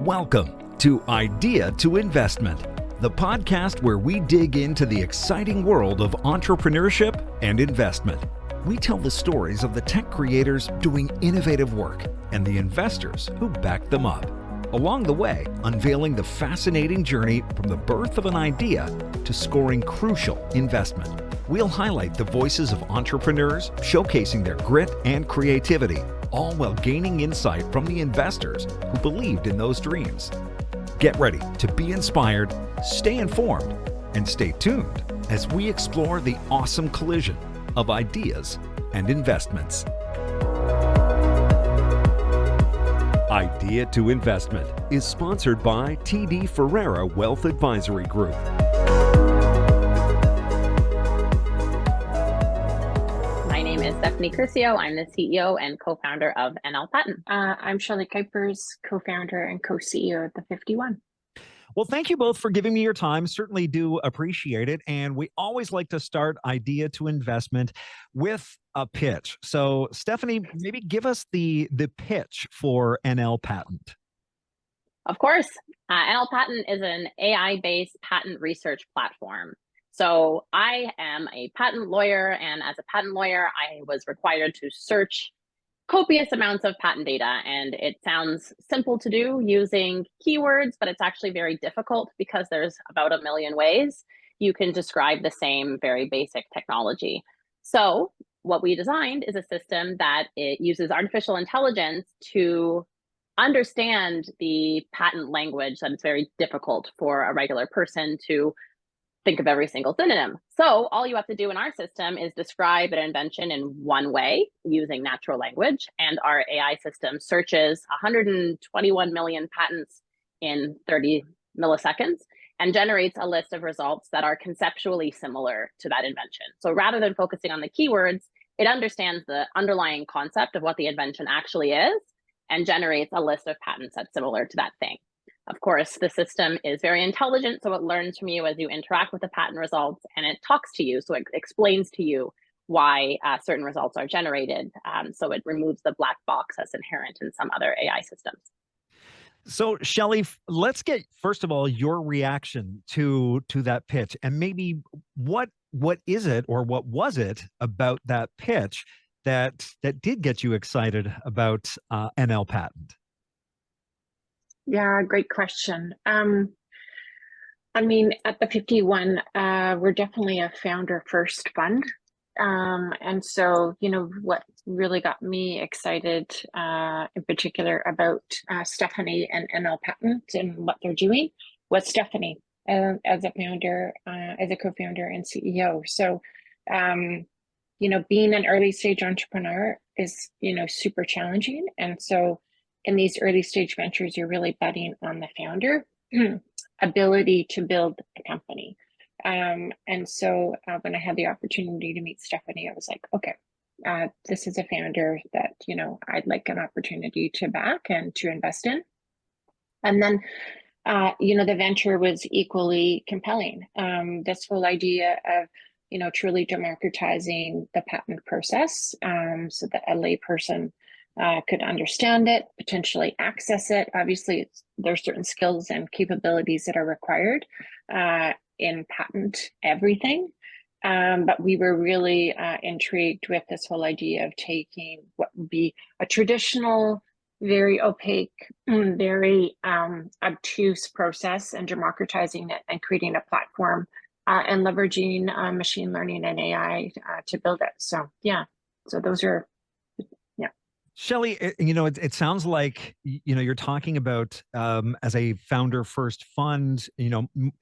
Welcome to Idea to Investment, the podcast where we dig into the exciting world of entrepreneurship and investment. We tell the stories of the tech creators doing innovative work and the investors who back them up. Along the way, unveiling the fascinating journey from the birth of an idea to scoring crucial investment. We'll highlight the voices of entrepreneurs, showcasing their grit and creativity, all while gaining insight from the investors who believed in those dreams. Get ready to be inspired, stay informed, and stay tuned as we explore the awesome collision of ideas and investments. Idea to Investment is sponsored by TD Ferreira Wealth Advisory Group. My name is Stephanie Curcio. I'm the CEO and co-founder of NLPatent. I'm Shelley Kuipers, co-founder and co-CEO of The51. Well, thank you both for giving me your time. Certainly do appreciate it. And we always like to start Idea to Investment with a pitch. So Stephanie, maybe give us the pitch for NLPatent. Of course, NLPatent is an AI-based patent research platform. So I am a patent lawyer, and as a patent lawyer, I was required to search copious amounts of patent data. And it sounds simple to do using keywords, but it's actually very difficult because there's about a million ways you can describe the same very basic technology. So what we designed is a system that it uses artificial intelligence to understand the patent language that is very difficult for a regular person to think of every single synonym. So all you have to do in our system is describe an invention in one way using natural language. And our AI system searches 121 million patents in 30 milliseconds and generates a list of results that are conceptually similar to that invention. So rather than focusing on the keywords, it understands the underlying concept of what the invention actually is and generates a list of patents that's similar to that thing. Of course, the system is very intelligent, so it learns from you as you interact with the patent results, and it talks to you, so it explains to you why certain results are generated. So it removes the black box that's inherent in some other AI systems. So Shelley, let's get, first of all, your reaction to that pitch, and maybe what is it, or what was it about that pitch that did get you excited about NLPatent? Yeah, great question. I mean, at the 51, we're definitely a founder first fund. And so, what really got me excited in particular about Stephanie and NLPatent and what they're doing was Stephanie as a founder, as a co-founder and CEO. So, being an early stage entrepreneur is, super challenging. And so in these early stage ventures, you're really betting on the founder ability to build a company. And so when I had the opportunity to meet Stephanie, I was like, okay, this is a founder that, I'd like an opportunity to back and to invest in. And then, the venture was equally compelling. This whole idea of, truly democratizing the patent process so that a layperson could understand it, potentially access it. Obviously, there's certain skills and capabilities that are required in patent everything. But we were really intrigued with this whole idea of taking what would be a traditional, very opaque, very obtuse process and democratizing it and creating a platform and leveraging machine learning and AI to build it. So yeah, so those are. Shelley, it sounds like, you're talking about as a founder first fund,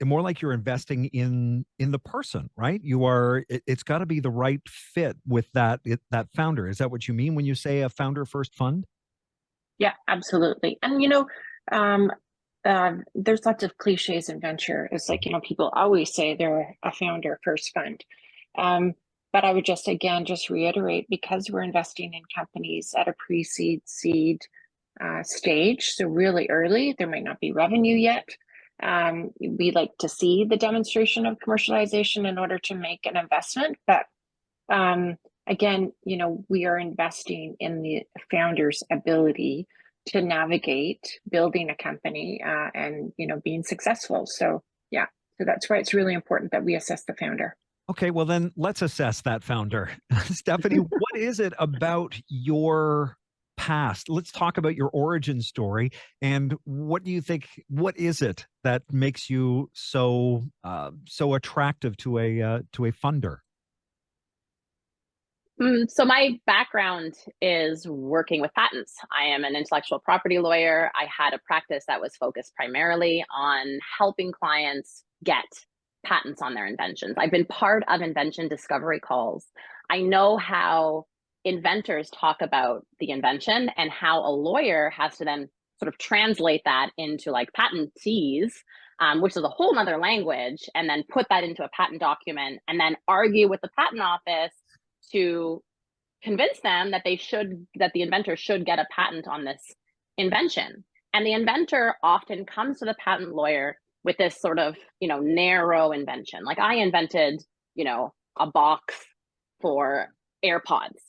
more like you're investing in the person, right? It's got to be the right fit with that founder. Is that what you mean when you say a founder first fund? Yeah, absolutely. And, there's lots of cliches in venture. It's like, people always say they're a founder first fund. But I would just reiterate, because we're investing in companies at a pre-seed, seed stage, so really early, there might not be revenue yet. We like to see the demonstration of commercialization in order to make an investment. But again, we are investing in the founder's ability to navigate building a company and being successful. So yeah, so that's why it's really important that we assess the founder. Okay, well then let's assess that founder. Stephanie, what is it about your past? Let's talk about your origin story. And what do you think, what is it that makes you so attractive to a funder? So my background is working with patents. I am an intellectual property lawyer. I had a practice that was focused primarily on helping clients get patents on their inventions. I've been part of invention discovery calls. I know how inventors talk about the invention and how a lawyer has to then sort of translate that into like patentees, which is a whole nother language, and then put that into a patent document and then argue with the patent office to convince them that the inventor should get a patent on this invention. And the inventor often comes to the patent lawyer with this sort of, narrow invention. Like I invented, a box for AirPods.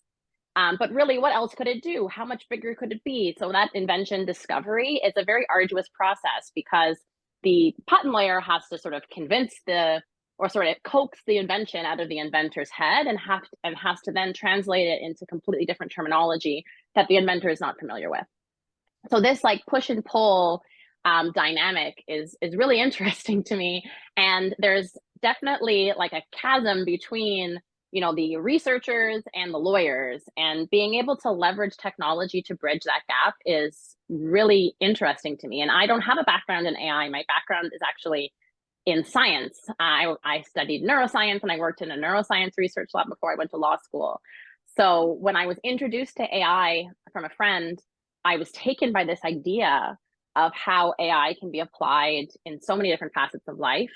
But really, what else could it do? How much bigger could it be? So that invention discovery is a very arduous process because the patent lawyer has to sort of convince or sort of coax the invention out of the inventor's head and has to then translate it into completely different terminology that the inventor is not familiar with. So this like push and pull dynamic is really interesting to me. And there's definitely like a chasm between the researchers and the lawyers, and being able to leverage technology to bridge that gap is really interesting to me. And I don't have a background in AI. My background is actually in science. I studied neuroscience and I worked in a neuroscience research lab before I went to law school. So when I was introduced to AI from a friend, I was taken by this idea of how AI can be applied in so many different facets of life.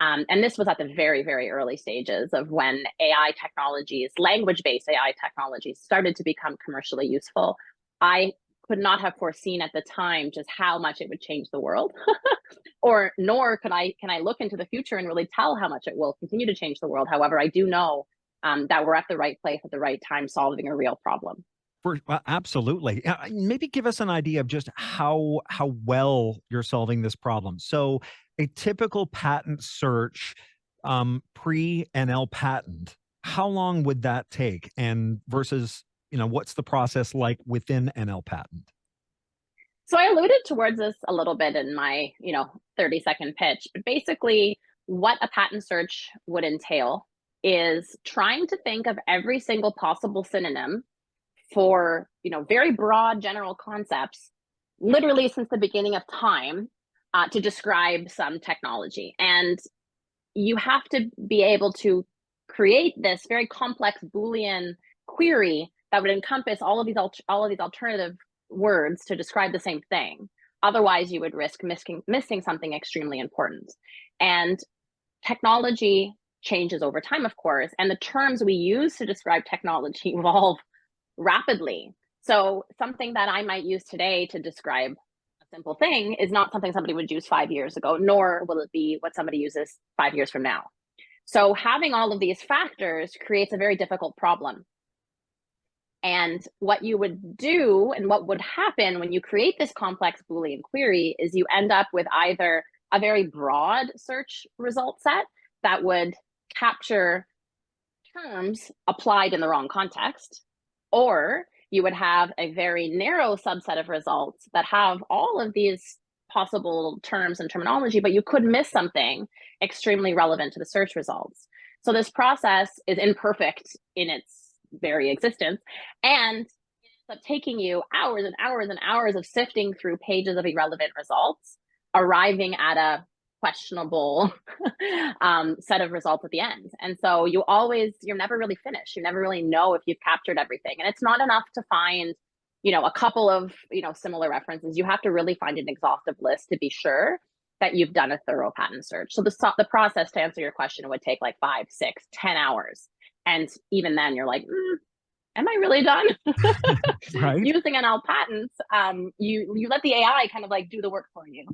And this was at the very, very early stages of when AI technologies, language-based AI technologies, started to become commercially useful. I could not have foreseen at the time just how much it would change the world, nor can I look into the future and really tell how much it will continue to change the world. However, I do know that we're at the right place at the right time, solving a real problem. Absolutely. Maybe give us an idea of just how well you're solving this problem. So a typical patent search pre-NLPatent, how long would that take? And versus, what's the process like within NLPatent? So I alluded towards this a little bit in my, 30-second pitch, but basically what a patent search would entail is trying to think of every single possible synonym for, very broad general concepts, literally since the beginning of time, to describe some technology. And you have to be able to create this very complex Boolean query that would encompass all of these alternative words to describe the same thing. Otherwise, you would risk missing something extremely important. And technology changes over time, of course, and the terms we use to describe technology evolve rapidly. So something that I might use today to describe a simple thing is not something somebody would use 5 years ago, nor will it be what somebody uses 5 years from now. So having all of these factors creates a very difficult problem. And what you would do and what would happen when you create this complex Boolean query is you end up with either a very broad search result set that would capture terms applied in the wrong context, or you would have a very narrow subset of results that have all of these possible terms and terminology, but you could miss something extremely relevant to the search results. So this process is imperfect in its very existence, and it ends up taking you hours and hours and hours of sifting through pages of irrelevant results, arriving at a questionable set of results at the end. And so you're never really finished. You never really know if you've captured everything. And it's not enough to find, a couple of, similar references. You have to really find an exhaustive list to be sure that you've done a thorough patent search. So the process, to answer your question, would take like 5, 6, 10 hours. And even then you're like, am I really done? Right. Using NLPatent, you let the AI kind of like do the work for you.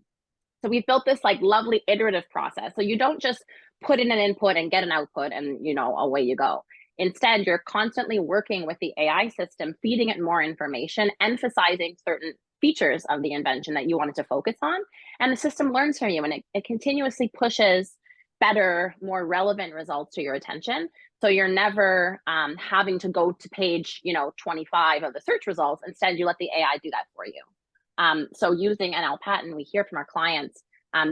So we've built this like lovely iterative process. So you don't just put in an input and get an output and, away you go. Instead, you're constantly working with the AI system, feeding it more information, emphasizing certain features of the invention that you wanted to focus on. And the system learns from you, and it continuously pushes better, more relevant results to your attention. So you're never having to go to page 25 of the search results. Instead, you let the AI do that for you. So using NLPatent, we hear from our clients,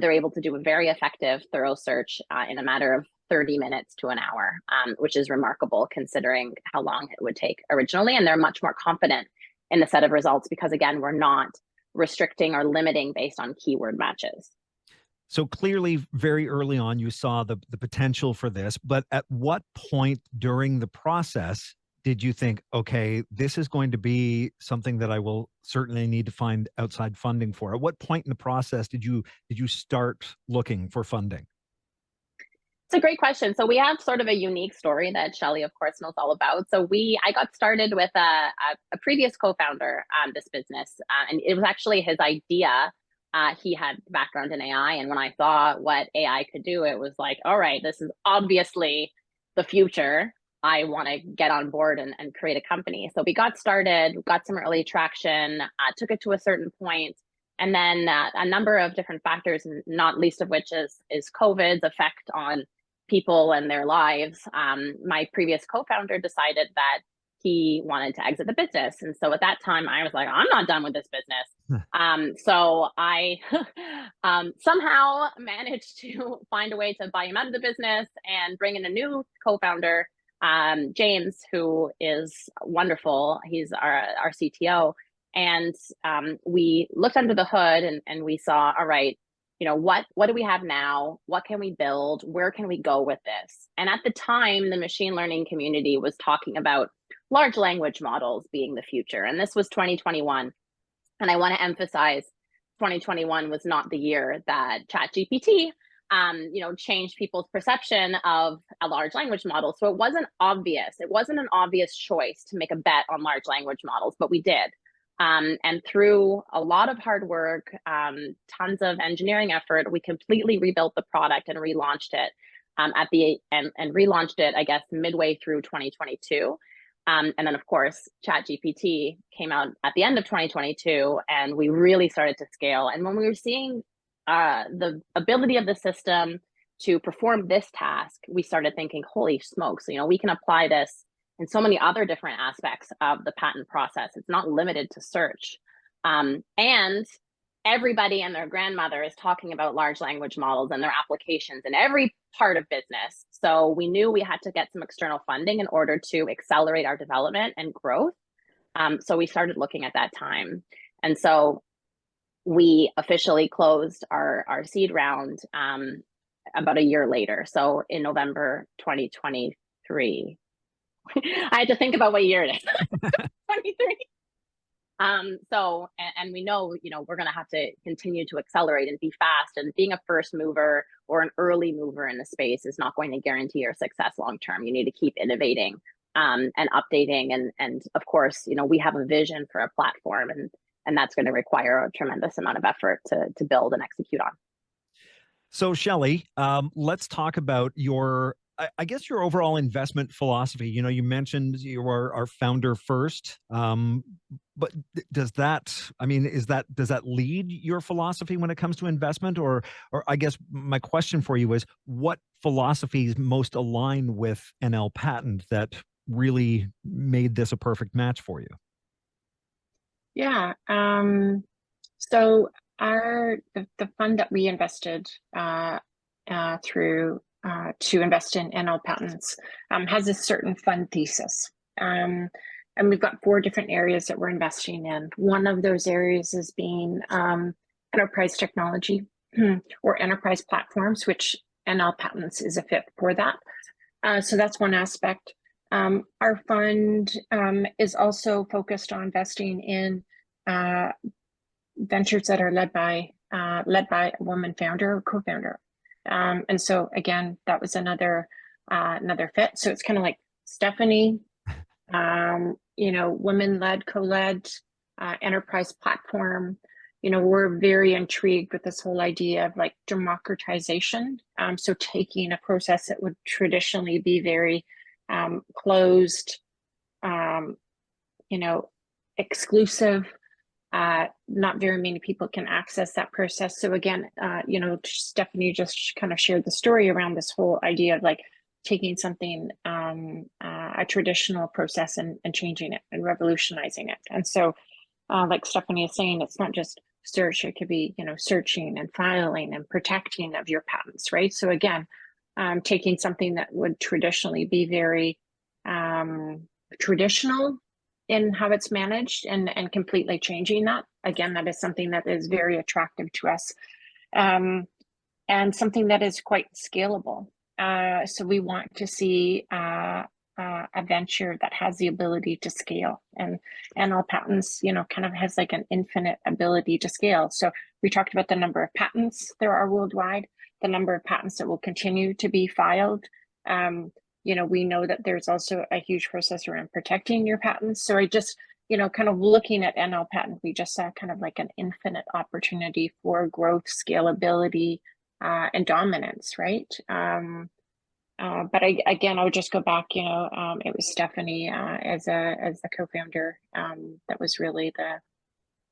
they're able to do a very effective, thorough search in a matter of 30 minutes to an hour, which is remarkable considering how long it would take originally. And they're much more confident in the set of results because, again, we're not restricting or limiting based on keyword matches. So clearly, very early on, you saw the potential for this, but at what point during the process did you think, okay, this is going to be something that I will certainly need to find outside funding for? At what point in the process did you start looking for funding? It's a great question. So we have sort of a unique story that Shelley, of course, knows all about. So I got started with a previous co-founder on this business, and it was actually his idea. He had background in AI, and when I saw what AI could do, it was like, all right, this is obviously the future. I want to get on board and create a company. So we got started, got some early traction, took it to a certain point, and then a number of different factors, not least of which is COVID's effect on people and their lives. My previous co-founder decided that he wanted to exit the business. And so at that time, I was like, I'm not done with this business. So I somehow managed to find a way to buy him out of the business and bring in a new co-founder, James, who is wonderful. He's our CTO. And we looked under the hood and we saw, all right, what do we have now? What can we build? Where can we go with this? And at the time, the machine learning community was talking about large language models being the future. And this was 2021. And I want to emphasize 2021 was not the year that ChatGPT, changed people's perception of a large language model. So it wasn't obvious. It wasn't an obvious choice to make a bet on large language models, but we did. And through a lot of hard work, tons of engineering effort, we completely rebuilt the product and relaunched it and relaunched it, I guess, midway through 2022. And then, of course, ChatGPT came out at the end of 2022, and we really started to scale. And when we were seeing the ability of the system to perform this task, we started thinking, holy smokes, we can apply this in so many other different aspects of the patent process. It's not limited to search. And everybody and their grandmother is talking about large language models and their applications in every part of business. So we knew we had to get some external funding in order to accelerate our development and growth. So we started looking at that time. And so we officially closed our seed round about a year later. So in November 2023. I had to think about what year it is. 23. And we know, we're going to have to continue to accelerate and be fast, and being a first mover or an early mover in the space is not going to guarantee your success long term. You need to keep innovating and updating. And of course, we have a vision for a platform, and that's going to require a tremendous amount of effort to build and execute on. So Shelley, let's talk about your overall investment philosophy. You mentioned you are founder first, but does that lead your philosophy when it comes to investment? Or I guess my question for you is, what philosophies most align with NLPatent that really made this a perfect match for you? Yeah. So the fund that we invested through to invest in NLPatents has a certain fund thesis. And we've got 4 different areas that we're investing in. One of those areas is being enterprise technology or enterprise platforms, which NLPatents is a fit for that. So that's one aspect. Our fund is also focused on investing in ventures that are led by a woman founder or co-founder. And so again, that was another fit. So it's kind of like Stephanie, women-led, co-led, enterprise platform. We're very intrigued with this whole idea of like democratization. So taking a process that would traditionally be very closed, exclusive, not very many people can access that process. So again, Stephanie just kind of shared the story around this whole idea of like taking something, a traditional process and changing it and revolutionizing it. And so, like Stephanie is saying, it's not just search, it could be, searching and filing and protecting of your patents, right? So again, taking something that would traditionally be very traditional in how it's managed and completely changing that. Again, that is something that is very attractive to us, and something that is quite scalable. So we want to see a venture that has the ability to scale, and NLPatents, kind of has like an infinite ability to scale. So we talked about the number of patents there are worldwide, the number of patents that will continue to be filed. We know that there's also a huge process around protecting your patents. So I just, kind of looking at NLPatent, we just saw kind of like an infinite opportunity for growth, scalability, and dominance, right? But I would just go back, it was Stephanie as the co-founder that was really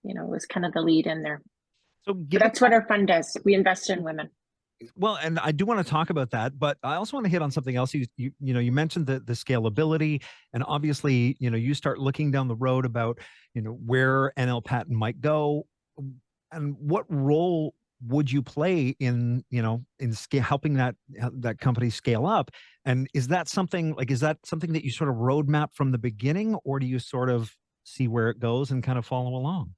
was kind of the lead in there. So that's what our fund does. We invest in women. Well, and I do want to talk about that, but I also want to hit on something else. You mentioned the scalability, and obviously, you start looking down the road about, where NLPatent might go, and what role would you play in, helping that company scale up? And is that something that you sort of roadmap from the beginning, or do you sort of see where it goes and kind of follow along?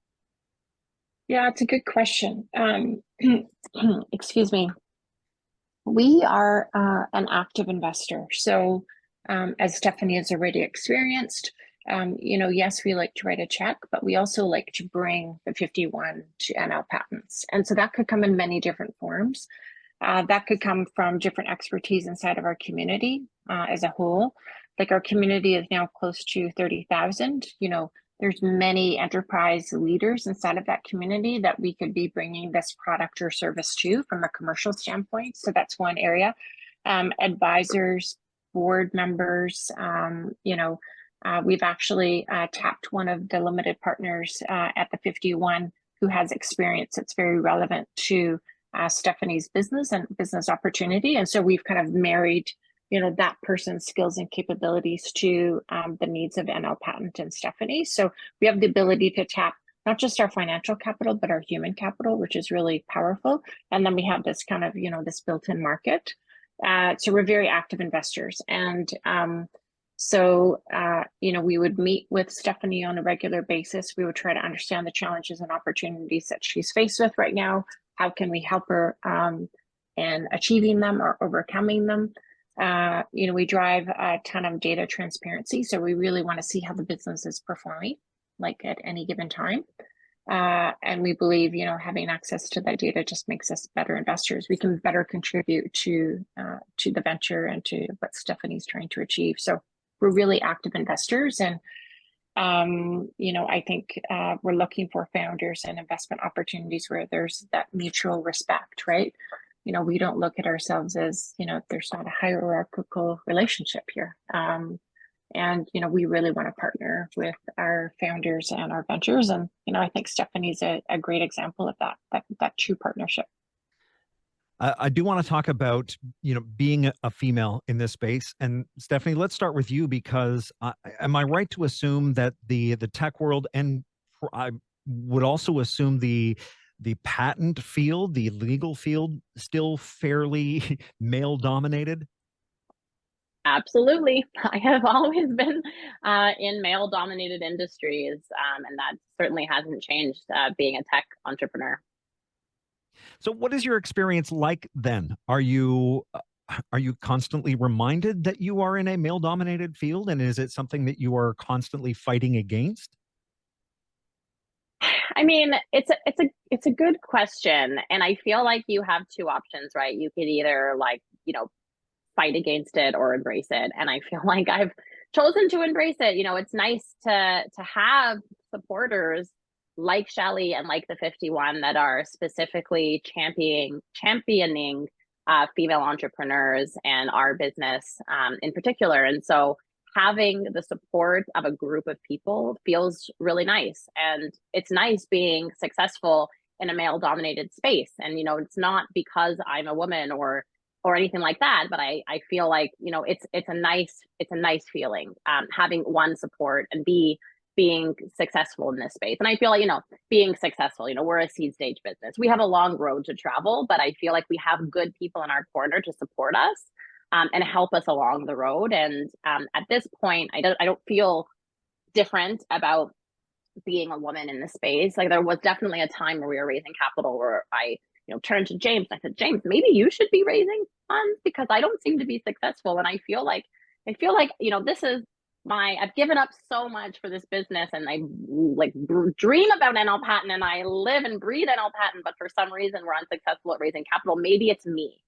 Yeah, it's a good question. Excuse me. We are an active investor. So as Stephanie has already experienced, yes, we like to write a check, but we also like to bring the 51 to NLPatents. And so that could come in many different forms. That could come from different expertise inside of our community as a whole. Like our community is now close to 30,000. There's many enterprise leaders inside of that community that we could be bringing this product or service to from a commercial standpoint. So that's one area. Advisors, board members, we've actually tapped one of the limited partners at the 51 who has experience that's very relevant to Stephanie's business and business opportunity. And so we've kind of married that person's skills and capabilities to the needs of NLPatent and Stephanie. So we have the ability to tap not just our financial capital, but our human capital, which is really powerful. And then we have this kind of, this built-in market. So we're very active investors. And we would meet with Stephanie on a regular basis. We would try to understand the challenges and opportunities that she's faced with right now. How can we help her in achieving them or overcoming them? We drive a ton of data transparency. So we really want to see how the business is performing, like at any given time. And we believe, having access to that data just makes us better investors. We can better contribute to the venture and to what Stephanie's trying to achieve. So we're really active investors. And, I think we're looking for founders and investment opportunities where there's that mutual respect, right? We don't look at ourselves as, there's not a hierarchical relationship here. We really want to partner with our founders and our ventures. And, I think Stephanie's a great example of that true partnership. I do want to talk about, being a female in this space. And Stephanie, let's start with you, because am I right to assume that the tech world, and I would also assume the patent field, the legal field, still fairly male dominated? Absolutely. I have always been in male dominated industries, and that certainly hasn't changed being a tech entrepreneur. So what is your experience like then? Are you constantly reminded that you are in a male dominated field, and is it something that you are constantly fighting against? I mean, it's a good question. And I feel like you have two options, right? You could either fight against it or embrace it. And I feel like I've chosen to embrace it. It's nice to have supporters like Shelley and like the 51 that are specifically championing female entrepreneurs and our business in particular. And so having the support of a group of people feels really nice. And it's nice being successful in a male dominated space. And, you know, it's not because I'm a woman or anything like that, but I feel like, you know, it's a nice feeling, having one, support, and being successful in this space. And I feel like, you know, being successful, you know, we're a seed stage business. We have a long road to travel, but I feel like we have good people in our corner to support us, and help us along the road. And at this point, I don't feel different about being a woman in the space. Like, there was definitely a time where we were raising capital where I, you know, turned to James and I said, James, maybe you should be raising funds because I don't seem to be successful. And I feel like, you know, this is I've given up so much for this business, and I like dream about NLPatent and I live and breathe NLPatent, but for some reason we're unsuccessful at raising capital. Maybe it's me.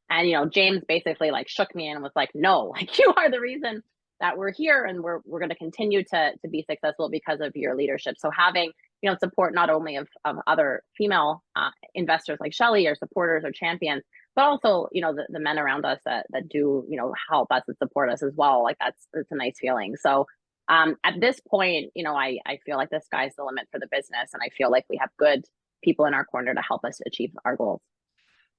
And, you know, James basically like shook me and was like, no, like, you are the reason that we're here, and we're going to continue to be successful because of your leadership. So having, you know, support not only of other female investors like Shelley, or supporters or champions, but also, you know, the men around us that do, you know, help us and support us as well. Like, it's a nice feeling. So at this point, you know, I feel like the sky's the limit for the business, and I feel like we have good people in our corner to help us achieve our goals.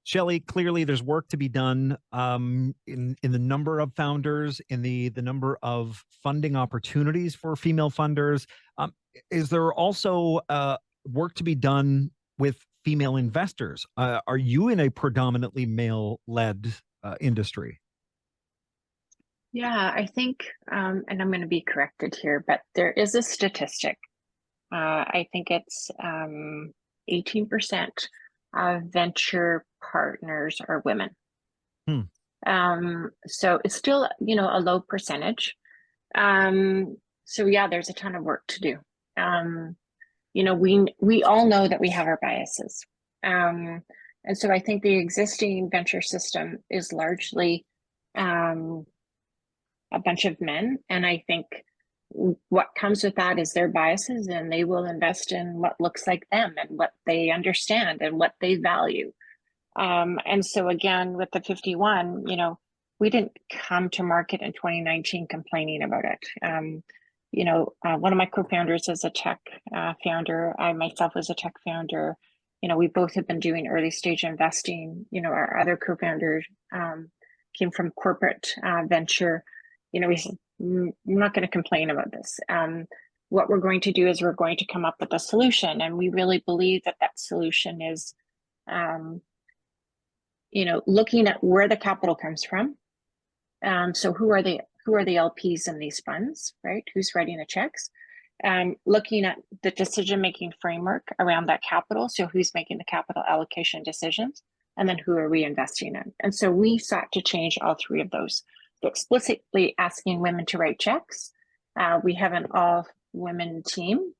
Shelley, clearly there's work to be done in the number of founders, in the number of funding opportunities for female funders. Is there also work to be done with female investors? Are you in a predominantly male-led industry? Yeah, I think, and I'm going to be corrected here, but there is a statistic. I think it's 18% of venture partners are women. So it's still, you know, a low percentage. So yeah, there's a ton of work to do. You know, we all know that we have our biases. And so I think the existing venture system is largely a bunch of men. And I think what comes with that is their biases, and they will invest in what looks like them and what they understand and what they value. And so again, with the 51, you know, we didn't come to market in 2019 complaining about it. You know, one of my co-founders is a tech founder. I myself was a tech founder. You know, we both have been doing early stage investing. You know, our other co-founders came from corporate venture. You know, we said, I'm not going to complain about this. What we're going to do is we're going to come up with a solution. And we really believe that that solution is, you know, looking at where the capital comes from. So who are the LPs in these funds, right? Who's writing the checks? Looking at the decision-making framework around that capital. So who's making the capital allocation decisions? And then who are we investing in? And so we sought to change all three of those. So explicitly asking women to write checks. We have an all-women team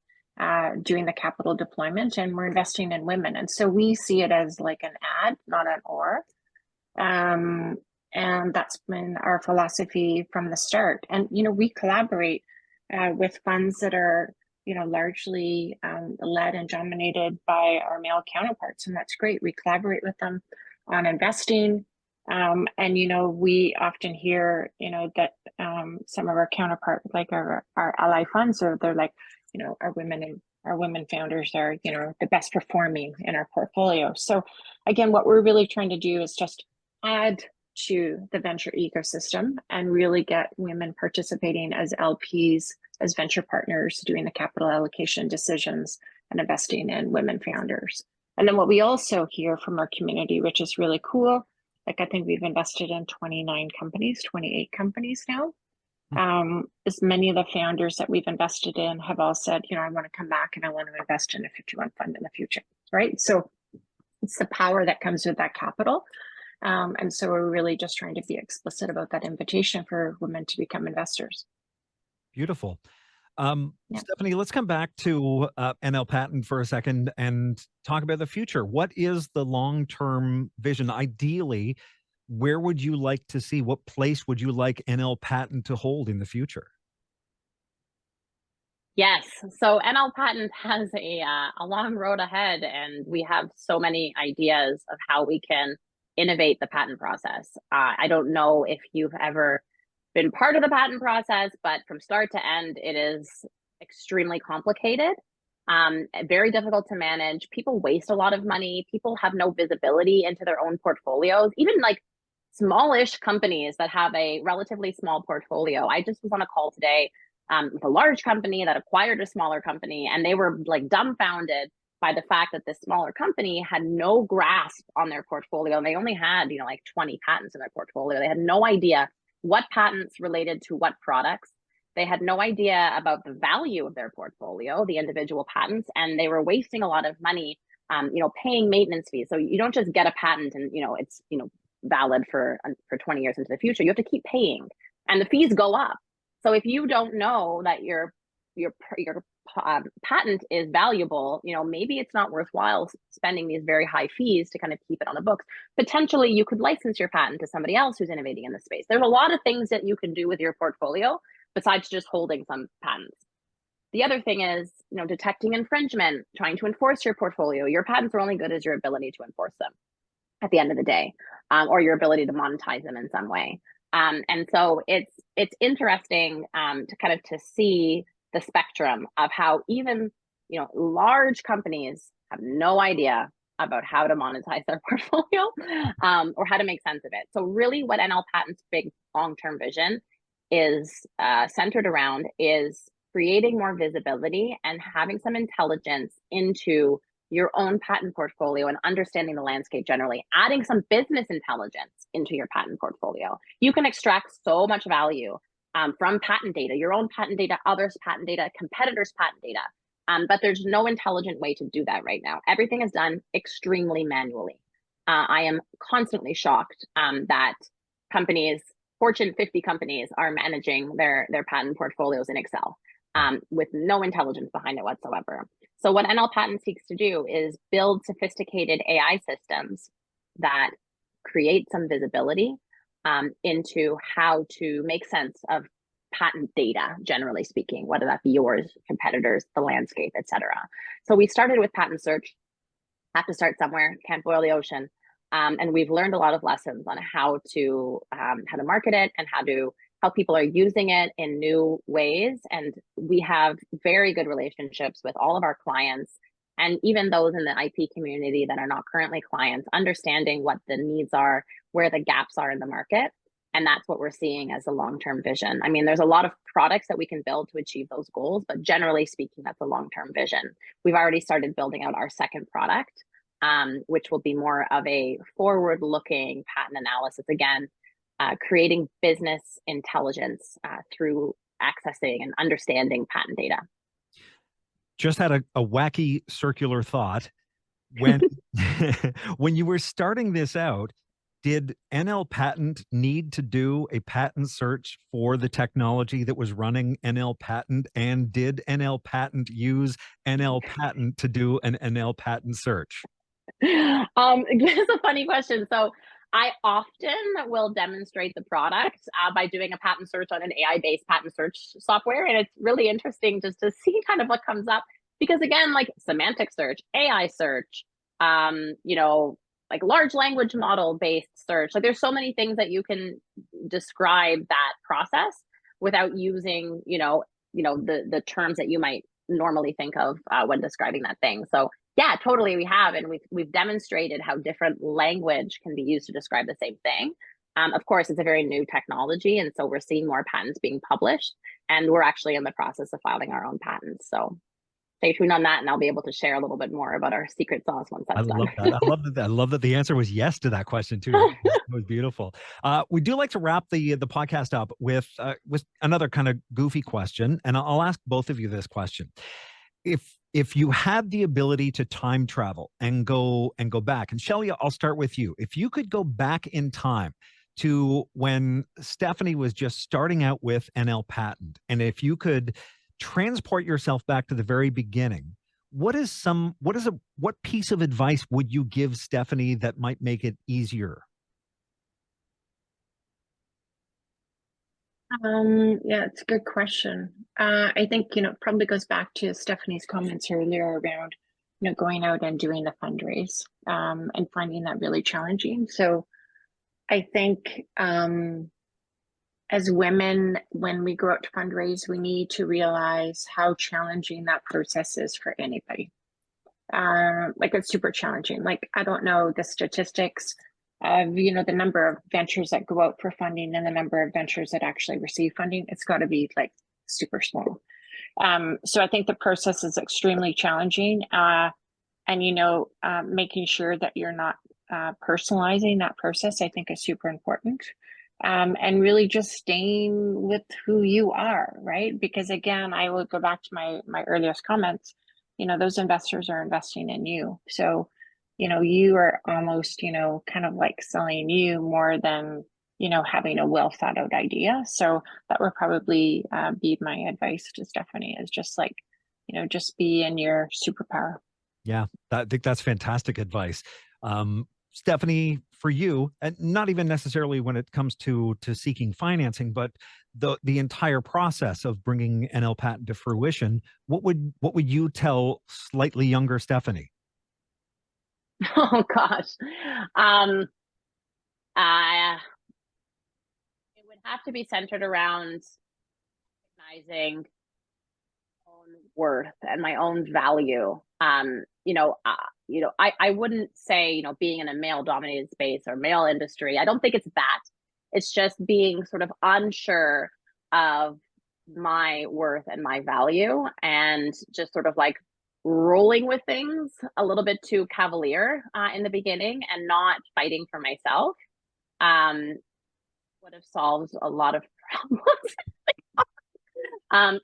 doing the capital deployment, and we're investing in women. And so we see it as like an add, not an or. And that's been our philosophy from the start. And, you know, we collaborate with funds that are, you know, largely led and dominated by our male counterparts. And that's great. We collaborate with them on investing. And, you know, we often hear, you know, that some of our counterparts, like our ally funds, they're like, you know, our women founders are, you know, the best performing in our portfolio. So again, what we're really trying to do is just add to the venture ecosystem and really get women participating as LPs, as venture partners, doing the capital allocation decisions and investing in women founders. And then what we also hear from our community, which is really cool, like I think we've invested in 28 companies now. As many of the founders that we've invested in have all said, you know, I want to come back and I want to invest in a 51 fund in the future, right? So it's the power that comes with that capital. And so we're really just trying to be explicit about that invitation for women to become investors. Beautiful. Yeah. Stephanie, let's come back to NLPatent for a second and talk about the future. What is the long-term vision? Ideally, where would you like to see, what place would you like NLPatent to hold in the future? Yes, so NLPatent has a long road ahead, and we have so many ideas of how we can innovate the patent process. I don't know if you've ever been part of the patent process, but from start to end, it is extremely complicated, very difficult to manage. People waste a lot of money. People have no visibility into their own portfolios, even like smallish companies that have a relatively small portfolio. I just was on a call today with a large company that acquired a smaller company, and they were like dumbfounded by the fact that this smaller company had no grasp on their portfolio. And they only had, like 20 patents in their portfolio. They had no idea what patents related to what products. They had no idea about the value of their portfolio, the individual patents, and they were wasting a lot of money, paying maintenance fees. So you don't just get a patent and, it's, valid for 20 years into the future. You have to keep paying, and the fees go up. So if you don't know that your patent is valuable, maybe it's not worthwhile spending these very high fees to kind of keep it on the books. Potentially, you could license your patent to somebody else who's innovating in the space. There's a lot of things that you can do with your portfolio besides just holding some patents. The other thing is, detecting infringement, trying to enforce your portfolio. Your patents are only good as your ability to enforce them at the end of the day, or your ability to monetize them in some way. And so it's interesting to see the spectrum of how even large companies have no idea about how to monetize their portfolio or how to make sense of it. So really what NLPatent's big long-term vision is centered around is creating more visibility and having some intelligence into your own patent portfolio and understanding the landscape generally, adding some business intelligence into your patent portfolio. You can extract so much value from patent data, your own patent data, others' patent data, competitors' patent data. But there's no intelligent way to do that right now. Everything is done extremely manually. I am constantly shocked that companies, Fortune 50 companies, are managing their patent portfolios in Excel with no intelligence behind it whatsoever. So what NLPatent seeks to do is build sophisticated AI systems that create some visibility into how to make sense of patent data, generally speaking, whether that be yours, competitors, the landscape, etc. So we started with patent search. Have to start somewhere, can't boil the ocean. And we've learned a lot of lessons on how to market it and how people are using it in new ways. And we have very good relationships with all of our clients, and even those in the IP community that are not currently clients, understanding what the needs are, where the gaps are in the market. And that's what we're seeing as a long-term vision. I mean, there's a lot of products that we can build to achieve those goals, but generally speaking, that's a long-term vision. We've already started building out our second product, which will be more of a forward-looking patent analysis, again, creating business intelligence through accessing and understanding patent data. Just had a wacky circular thought. When, when you were starting this out, did NLPatent need to do a patent search for the technology that was running NLPatent? And did NLPatent use NLPatent to do an NLPatent search? It's a funny question. So I often will demonstrate the product by doing a patent search on an AI-based patent search software. And it's really interesting just to see kind of what comes up. Because again, like semantic search, AI search, like large language model based search, like there's so many things that you can describe that process without using, the terms that you might normally think of when describing that thing. So yeah, totally, we have, and we've demonstrated how different language can be used to describe the same thing. Of course, it's a very new technology, and so we're seeing more patents being published, and we're actually in the process of filing our own patents. So stay tuned on that, and I'll be able to share a little bit more about our secret sauce once that's done. Love that. I love that the answer was yes to that question too. It was beautiful. We do like to wrap the podcast up with another kind of goofy question, and I'll ask both of you this question. If you had the ability to time travel and go back, and Shelley, I'll start with you. If you could go back in time to when Stephanie was just starting out with NLPatent, and if you could transport yourself back to the very beginning, what piece of advice would you give Stephanie that might make it easier? Yeah, it's a good question. I think, probably goes back to Stephanie's comments earlier around, going out and doing the fundraise, and finding that really challenging. So I think as women, when we go out to fundraise, we need to realize how challenging that process is for anybody. Like, it's super challenging. Like, I don't know the statistics of, the number of ventures that go out for funding and the number of ventures that actually receive funding. It's got to be like super small. So I think the process is extremely challenging. And making sure that you're not personalizing that process, I think, is super important. And really just staying with who you are, right? Because again, I will go back to my earliest comments. Those investors are investing in you. So, you are almost, kind of like selling you more than, having a well thought out idea. So that would probably be my advice to Stephanie, is just like, just be in your superpower. Yeah, I think that's fantastic advice. Stephanie, for you, and not even necessarily when it comes to seeking financing, but the entire process of bringing NLPatent to fruition, what would you tell slightly younger Stephanie? Oh gosh. It would have to be centered around recognizing my own worth and my own value. I wouldn't say, being in a male dominated space or male industry. I don't think it's that. It's just being sort of unsure of my worth and my value, and just sort of like rolling with things a little bit too cavalier in the beginning, and not fighting for myself would have solved a lot of problems.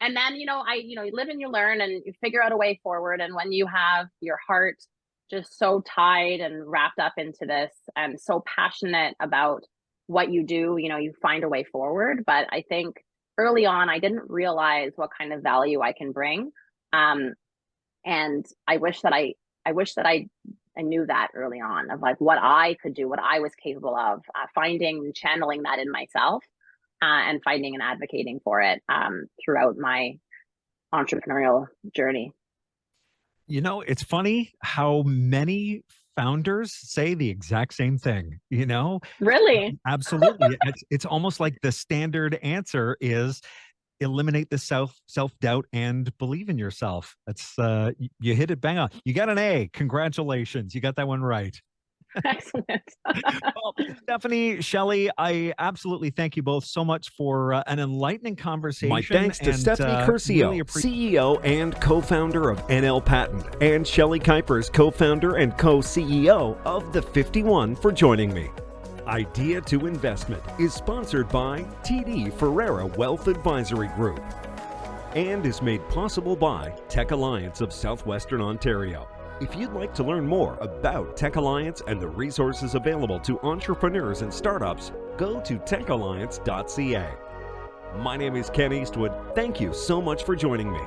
And then, you live and you learn and you figure out a way forward. And when you have your heart just so tied and wrapped up into this and so passionate about what you do, you find a way forward. But I think early on, I didn't realize what kind of value I can bring. And I wish that I knew that early on, of like what I could do, what I was capable of, finding and channeling that in myself. And finding and advocating for it throughout my entrepreneurial journey. It's funny how many founders say the exact same thing, Really? Absolutely. It's almost like the standard answer is eliminate the self-doubt and believe in yourself. That's you hit it bang on. You got an A. Congratulations. You got that one right. Excellent. Well, Stephanie, Shelley, I absolutely thank you both so much for an enlightening conversation. My thanks to Stephanie Curcio, CEO and co-founder of NLPatent, and Shelley Kuipers, co-founder and co-CEO of The51, for joining me. Idea to Investment is sponsored by TD Ferreira Wealth Advisory Group and is made possible by Tech Alliance of Southwestern Ontario. If you'd like to learn more about Tech Alliance and the resources available to entrepreneurs and startups, go to techalliance.ca. My name is Ken Eastwood. Thank you so much for joining me.